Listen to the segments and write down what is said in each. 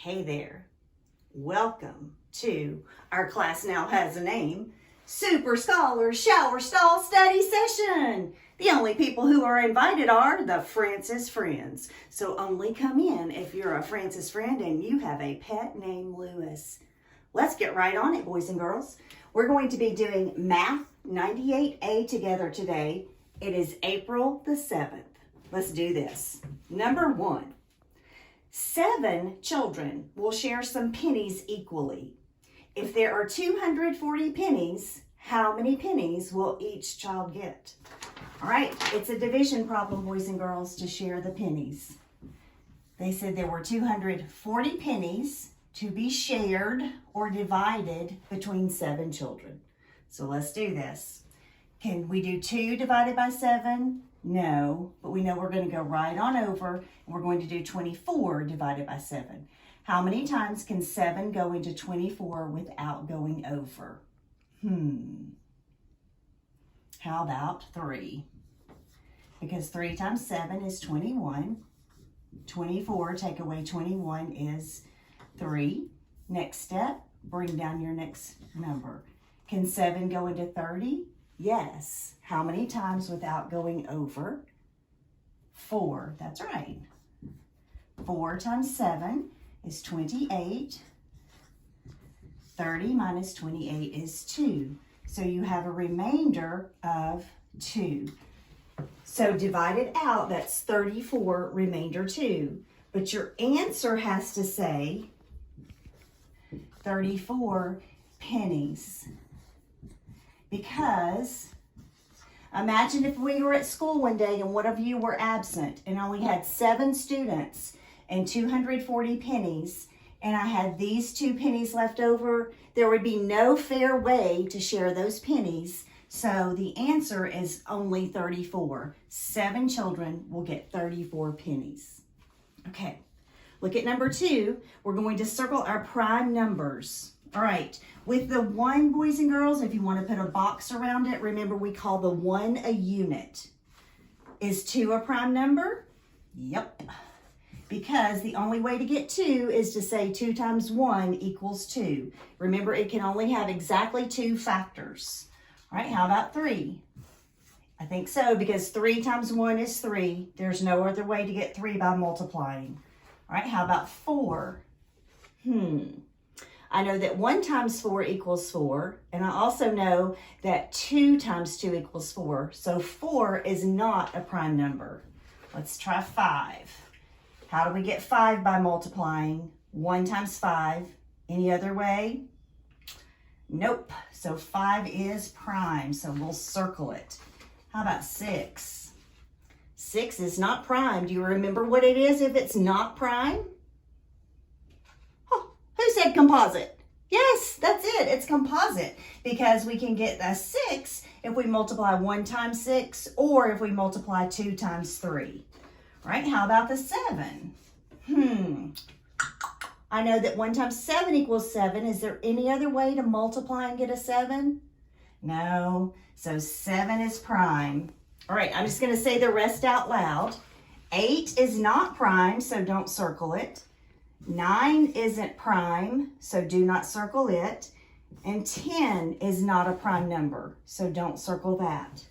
Hey there. Welcome to our class now has a name, Super Scholar Shower Stall Study Session. The only people who are invited are the Francis friends. So only come in if you're a Francis friend and you have a pet named Lewis. Let's get right on it, boys and girls. We're going to be doing Math 98A together today. It is April the 7th. Let's do this. Number 1. 7 children will share some pennies equally. If there are 240 pennies, how many pennies will each child get? All right, it's a division problem, boys and girls, to share the pennies. They said there were 240 pennies to be shared or divided between 7 children. So let's do this. Can we do 2 divided by 7? No, but we know we're going to go right on over and we're going to do 24 divided by 7. How many times can 7 go into 24 without going over? How about 3? Because 3 times 7 is 21. 24, take away 21 is 3. Next step, bring down your next number. Can 7 go into 30? Yes. How many times without going over? 4. That's right. 4 times 7 is 28. 30 minus 28 is 2. So you have a remainder of 2. So divide it out, that's 34, remainder 2. But your answer has to say 34 pennies. Because imagine if we were at school one day and one of you were absent and only had 7 students and 240 pennies, and I had these 2 pennies left over, there would be no fair way to share those pennies. So the answer is only 34. 7 children will get 34 pennies. Okay, look at number 2. We're going to circle our prime numbers. All right, with the 1, boys and girls, if you want to put a box around it, remember we call the 1 a unit. Is 2 a prime number? Yep. Because the only way to get 2 is to say 2 times 1 equals 2. Remember, it can only have exactly 2 factors. All right, how about 3? I think so, because 3 times 1 is 3. There's no other way to get 3 by multiplying. All right, how about 4? I know that 1 times 4 equals 4, and I also know that 2 times 2 equals 4. So 4 is not a prime number. Let's try 5. How do we get 5 by multiplying? 1 times 5. Any other way? Nope. So 5 is prime, so we'll circle it. How about 6? 6 is not prime. Do you remember what it is if it's not prime? Oh, who said composite? Yes, that's it. It's composite because we can get a 6 if we multiply 1 times 6 or if we multiply 2 times 3. Right? How about the 7? I know that 1 times 7 equals 7. Is there any other way to multiply and get a 7? No. So 7 is prime. All right, I'm just going to say the rest out loud. 8 is not prime, so don't circle it. 9 isn't prime, so do not circle it. And 10 is not a prime number, so don't circle that.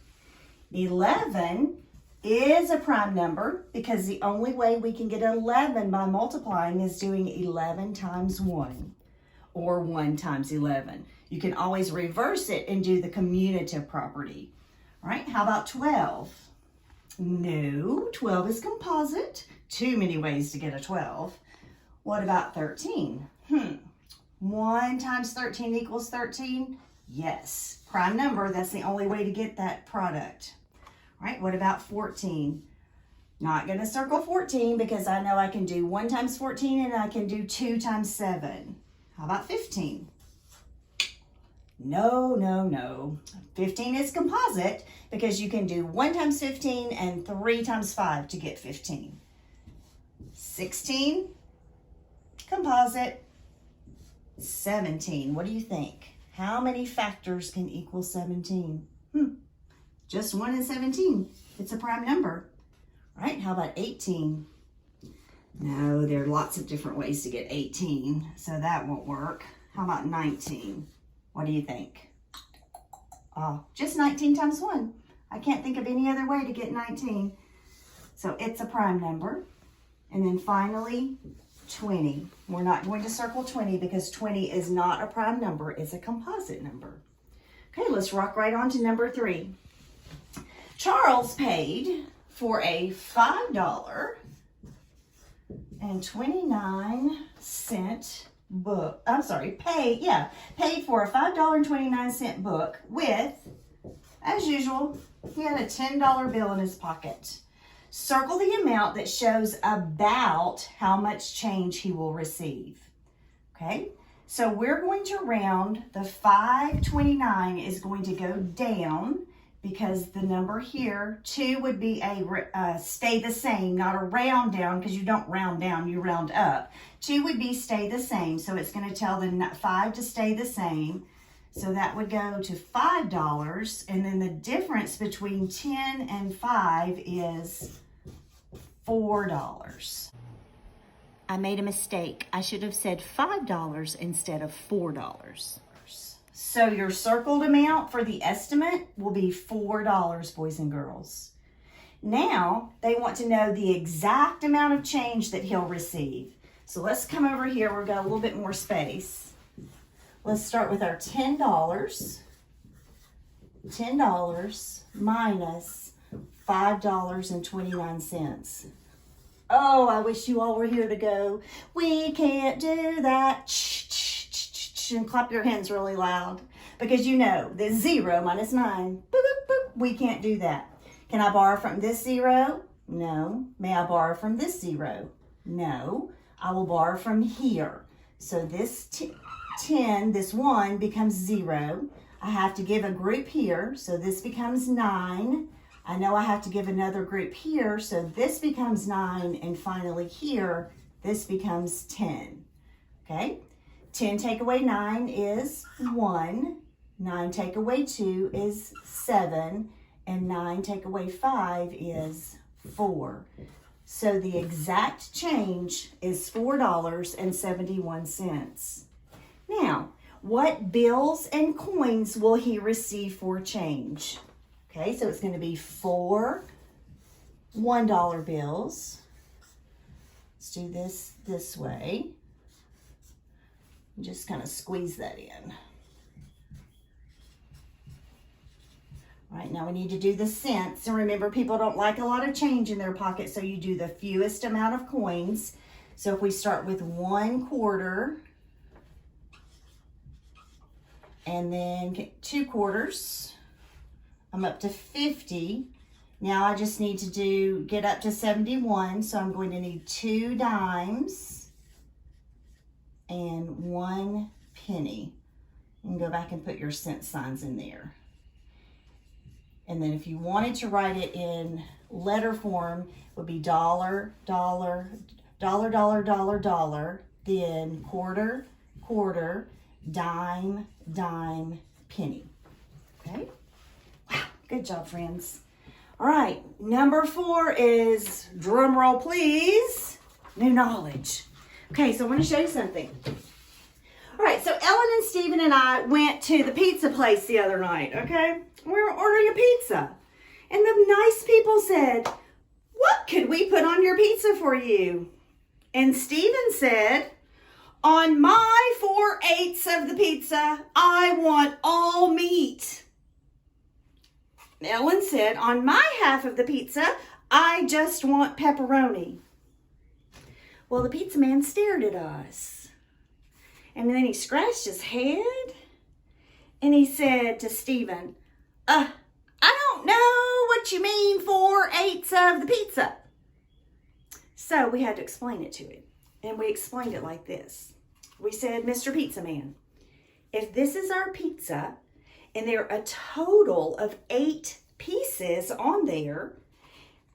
11 is a prime number because the only way we can get 11 by multiplying is doing 11 times 1 or 1 times 11. You can always reverse it and do the commutative property. All right, how about 12? No, 12 is composite. Too many ways to get a 12. What about 13? 1 times 13 equals 13? Yes, prime number. That's the only way to get that product. All right, what about 14? Not going to circle 14 because I know I can do 1 times 14 and I can do 2 times 7. How about 15? No. 15 is composite because you can do 1 times 15 and 3 times 5 to get 15. 16? Composite. 17. What do you think? How many factors can equal 17? Just 1 and 17. It's a prime number. Right? How about 18? No, there are lots of different ways to get 18, so that won't work. How about 19? What do you think? Oh, just 19 times 1. I can't think of any other way to get 19. So it's a prime number. And then finally, 20. We're not going to circle 20 because 20 is not a prime number. It's a composite number. Okay, let's rock right on to number 3. Charles paid for a $5.29 book. I'm sorry, paid for a $5.29 book with, as usual, he had a $10 bill in his pocket. Circle the amount that shows about how much change he will receive. Okay, so we're going to round. The $5.29 is going to go down because the number here, 2 would be a stay the same, not a round down, because you don't round down, you round up. 2 would be stay the same, so it's going to tell the 5 to stay the same. So that would go to $5, and then the difference between 10 and 5 is $4. I made a mistake. I should have said $5 instead of $4. So your circled amount for the estimate will be $4, boys and girls. Now they want to know the exact amount of change that he'll receive. So let's come over here. We've got a little bit more space. Let's start with our $10. $10 minus $5.29. Oh, I wish you all were here to go, we can't do that. And clap your hands really loud, because you know that 0 minus 9, boop, boop, boop, we can't do that. Can I borrow from this 0? No. May I borrow from this 0? No. I will borrow from here. So this 10, this 1 becomes 0. I have to give a group here, so this becomes 9. I know I have to give another group here, so this becomes 9, and finally here, this becomes 10. Okay? 10 take away 9 is 1. 9 take away 2 is 7. And 9 take away 5 is 4. So the exact change is $4.71. Now, what bills and coins will he receive for change? Okay, so it's going to be 4 $1 bills. Let's do this way. Just kind of squeeze that in. All right, now we need to do the cents. And remember, people don't like a lot of change in their pocket, so you do the fewest amount of coins. So if we start with 1 quarter, and then 2 quarters, I'm up to 50. Now I just need to get up to 71, so I'm going to need 2 dimes and 1 penny. You can go back and put your cent signs in there. And then if you wanted to write it in letter form, it would be dollar, dollar, dollar, dollar, dollar, dollar, then quarter, quarter, dime, dime, penny. Okay? Wow, good job, friends. All right, number 4 is, drum roll please, new knowledge. Okay, so I want to show you something. All right, so Ellen and Stephen and I went to the pizza place the other night, okay? We were ordering a pizza. And the nice people said, what could we put on your pizza for you? And Stephen said, on my 4/8 of the pizza, I want all meat. Ellen said, on my half of the pizza, I just want pepperoni. Well, the pizza man stared at us. And then he scratched his head. And he said to Stephen, I don't know what you mean 4/8 of the pizza. So we had to explain it to him. And we explained it like this. We said, Mr. Pizza Man, if this is our pizza, and there are a total of 8 pieces on there,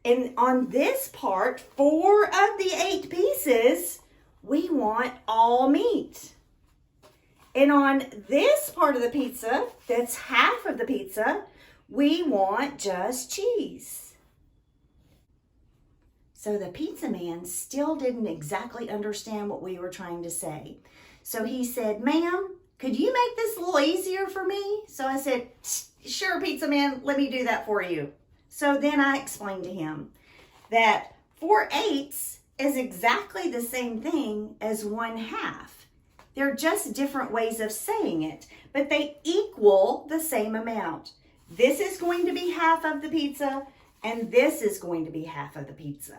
and on this part, 4 of the 8 pieces, we want all meat. And on this part of the pizza, that's half of the pizza, we want just cheese. So the pizza man still didn't exactly understand what we were trying to say. So he said, "Ma'am, could you make this a little easier for me?" So I said, "Sure, pizza man, let me do that for you." So then I explained to him that 4/8 is exactly the same thing as 1/2. They're just different ways of saying it, but they equal the same amount. This is going to be half of the pizza, and this is going to be half of the pizza.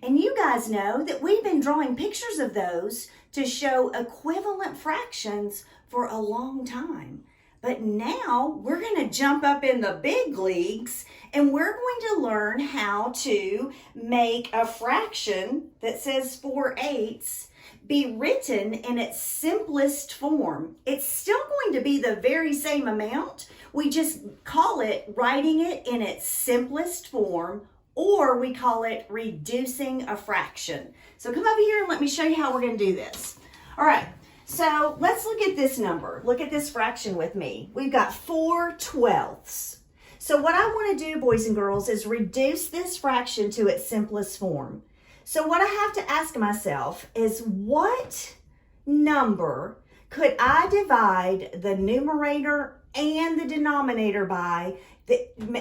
And you guys know that we've been drawing pictures of those to show equivalent fractions for a long time. But now we're going to jump up in the big leagues and we're going to learn how to make a fraction that says 4/8 be written in its simplest form. It's still going to be the very same amount. We just call it writing it in its simplest form, or we call it reducing a fraction. So come over here and let me show you how we're going to do this. All right. So let's look at this number. Look at this fraction with me. We've got 4/12. So what I want to do, boys and girls, is reduce this fraction to its simplest form. So what I have to ask myself is, what number could I divide the numerator and the denominator by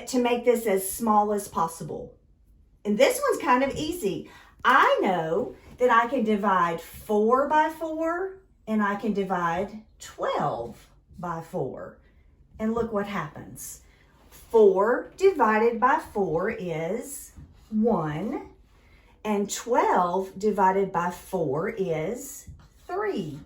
to make this as small as possible? And this one's kind of easy. I know that I can divide 4 by 4 and I can divide 12 by 4. And look what happens. 4 divided by 4 is 1. And 12 divided by 4 is 3.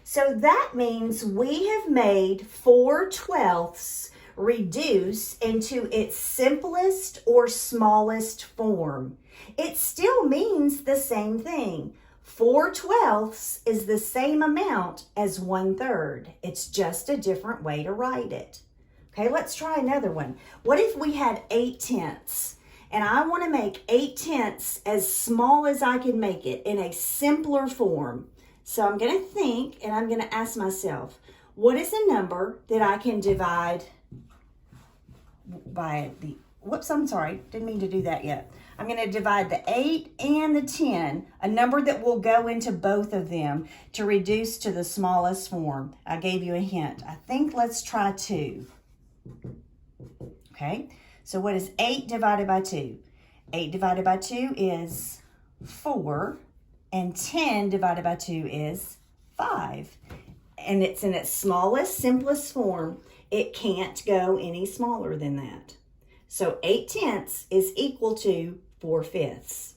So that means we have made 4/12 reduce into its simplest or smallest form. It still means the same thing. 4/12 is the same amount as 1/3. It's just a different way to write it. Okay, let's try another one. What if we had 8/10? And I want to make 8/10 as small as I can make it in a simpler form. So I'm going to think and I'm going to ask myself, what is a number that I can divide by the, whoops, I'm sorry, didn't mean to do that yet. I'm going to divide the 8 and the 10, a number that will go into both of them to reduce to the smallest form. I gave you a hint. I think let's try 2. Okay, so what is 8 divided by 2? 8 divided by 2 is 4, and 10 divided by 2 is 5. And it's in its smallest, simplest form. It can't go any smaller than that. So 8/10 is equal to 4/5.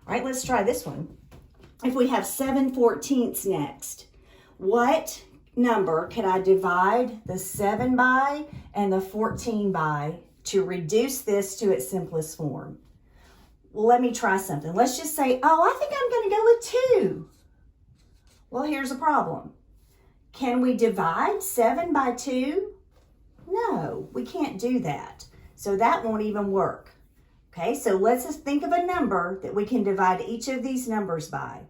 All right, let's try this one. If we have 7/14 next, what number could I divide the 7 by and the 14 by to reduce this to its simplest form? Well, let me try something. Let's just say, oh, I think I'm going to go with 2. Well, here's a problem. Can we divide 7 by 2? No, we can't do that. So that won't even work. Okay, so let's just think of a number that we can divide each of these numbers by.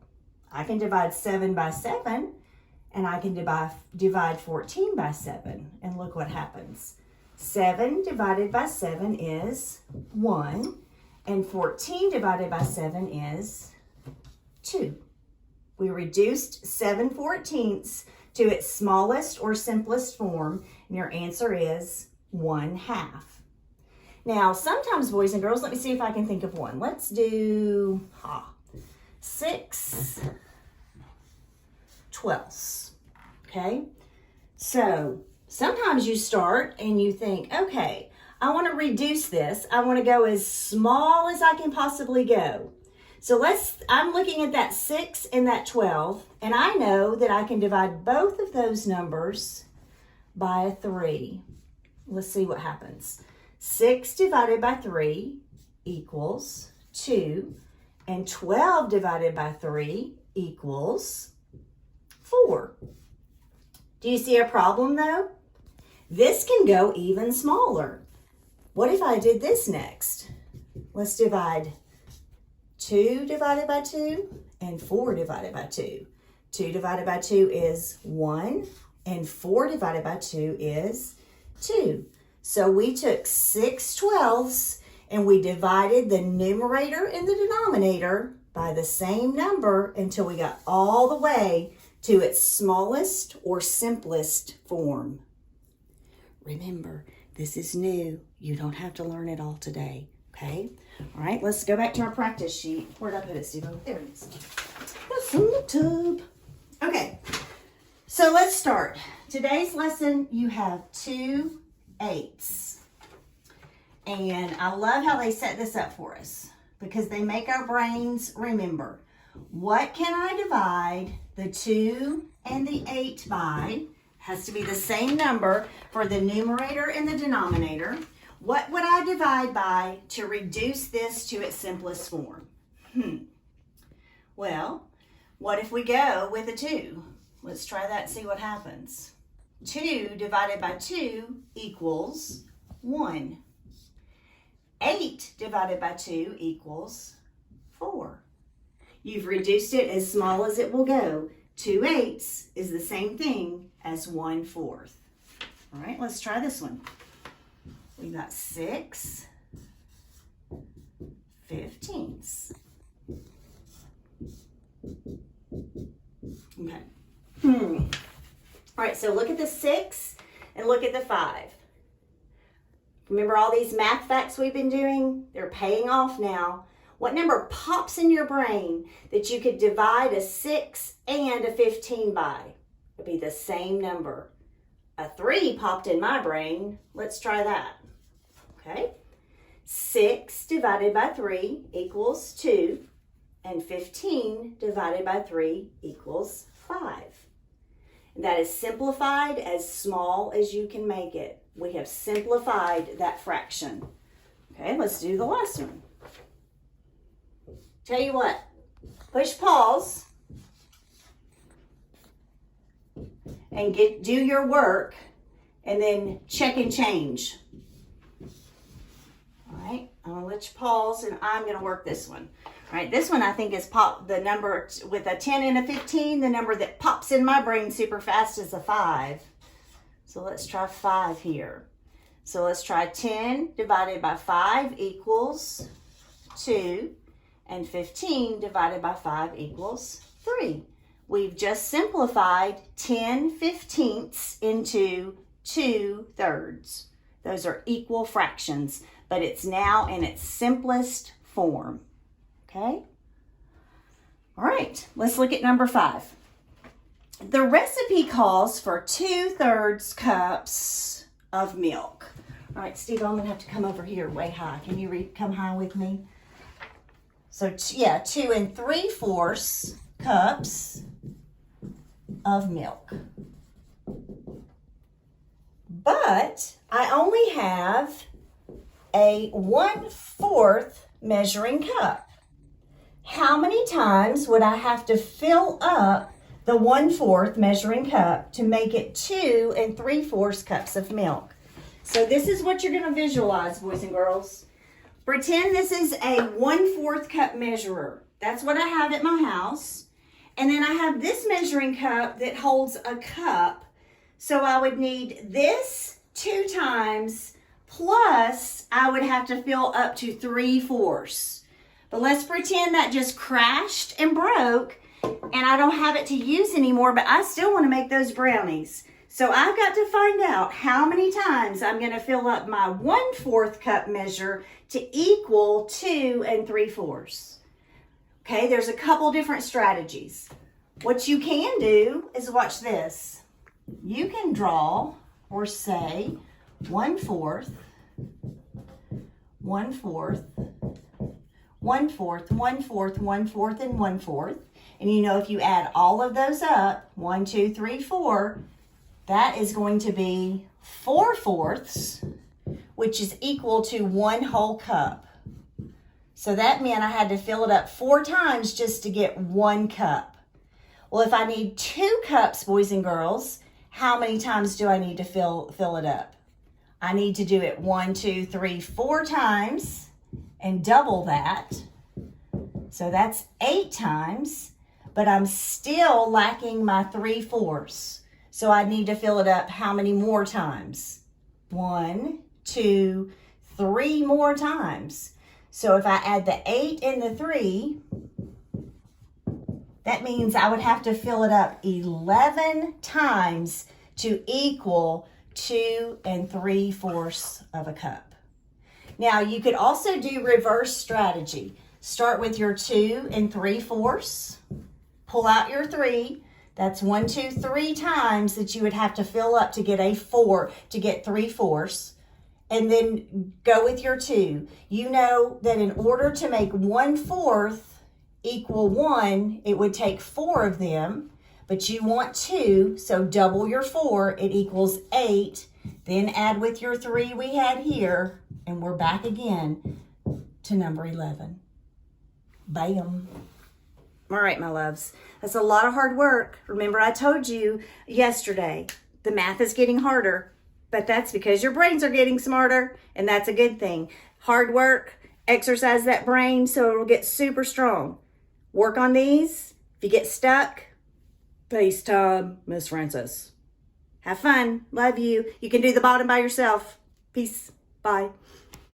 I can divide 7 by 7, and I can divide 14 by 7. And look what happens. 7 divided by 7 is 1, and 14 divided by 7 is 2. We reduced 7/14 to its smallest or simplest form, and your answer is 1/2. Now, sometimes, boys and girls, let me see if I can think of one. Let's do 6/12. Okay? So, sometimes you start and you think, okay, I want to reduce this. I want to go as small as I can possibly go. So I'm looking at that 6 and that 12, and I know that I can divide both of those numbers by a 3. Let's see what happens. 6 divided by 3 equals 2, and 12 divided by 3 equals 4. Do you see a problem though? This can go even smaller. What if I did this next? Let's divide 2 divided by 2 and 4 divided by 2. 2 divided by 2 is 1, and 4 divided by 2 is 2. So we took 6/12 and we divided the numerator and the denominator by the same number until we got all the way to its smallest or simplest form. Remember, this is new. You don't have to learn it all today, okay? All right, let's go back to our practice sheet. Where'd I put it, Steve? There it is. It's in the tub. Okay, so let's start. Today's lesson, you have 2 8s. And I love how they set this up for us because they make our brains remember. What can I divide the 2 and the 8 by? Has to be the same number for the numerator and the denominator. What would I divide by to reduce this to its simplest form? Well, what if we go with a 2? Let's try that and see what happens. 2 divided by 2 equals 1. 8 divided by 2 equals 4. You've reduced it as small as it will go. 2 8s is the same thing as 1/4. All right, let's try this one. We've got 6 15ths. Okay. All right, so look at the 6 and look at the 5. Remember all these math facts we've been doing? They're paying off now. What number pops in your brain that you could divide a 6 and a 15 by? It'd be the same number. A 3 popped in my brain. Let's try that. Okay. 6 divided by 3 equals 2, and 15 divided by 3 equals 5. And that is simplified as small as you can make it. We have simplified that fraction. Okay, let's do the last one. Tell you what, push pause and do your work and then check and change. All right, I'm gonna let you pause and I'm gonna work this one. All right, this one I think is the number with a 10 and a 15, the number that pops in my brain super fast is a 5. So let's try 5 here. So let's try 10 divided by 5 equals 2, and 15 divided by 5 equals 3. We've just simplified 10 15ths into 2 thirds. Those are equal fractions, but it's now in its simplest form. Okay? All right, let's look at number 5. The recipe calls for 2/3 cups of milk. All right, Steve, I'm gonna have to come over here way high. Can you come high with me? So yeah, 2 3/4 cups of milk. But I only have a 1/4 measuring cup. How many times would I have to fill up the 1/4 measuring cup to make it 2 3/4 cups of milk? So this is what you're going to visualize, boys and girls. Pretend this is a 1/4 cup measurer. That's what I have at my house. And then I have this measuring cup that holds a cup. So I would need this 2 times, plus I would have to fill up to 3/4. But let's pretend that just crashed and broke and I don't have it to use anymore, but I still want to make those brownies. So I've got to find out how many times I'm going to fill up my 1/4 cup measure to equal 2 3/4. Okay, there's a couple different strategies. What you can do is watch this. You can draw or say 1/4, 1/4, 1/4, 1/4, 1/4, and 1/4. And you know, if you add all of those up, 1, 2, 3, 4, that is going to be 4/4, which is equal to 1 whole cup. So that meant I had to fill it up 4 times just to get 1 cup. Well, if I need 2 cups, boys and girls, how many times do I need to fill it up? I need to do it 1, 2, 3, 4 times and double that. So that's 8 times, but I'm still lacking my 3/4. So I need to fill it up how many more times? 1, 2, 3 more times. So if I add the 8 and the 3, that means I would have to fill it up 11 times to equal 2 3/4 of a cup. Now you could also do reverse strategy. Start with your 2 3/4, pull out your 3. That's 1, 2, 3 times that you would have to fill up to get a 4, to get 3/4. And then go with your 2. You know that in order to make 1/4 equal 1, it would take 4 of them, but you want 2, so double your 4, it equals 8. Then add with your 3 we had here, and we're back again to number 11. Bam. All right, my loves, that's a lot of hard work. Remember, I told you yesterday, the math is getting harder, but that's because your brains are getting smarter, and that's a good thing. Hard work, exercise that brain so it'll get super strong. Work on these. If you get stuck, FaceTime Miss Frances. Have fun. Love you. You can do the bottom by yourself. Peace. Bye.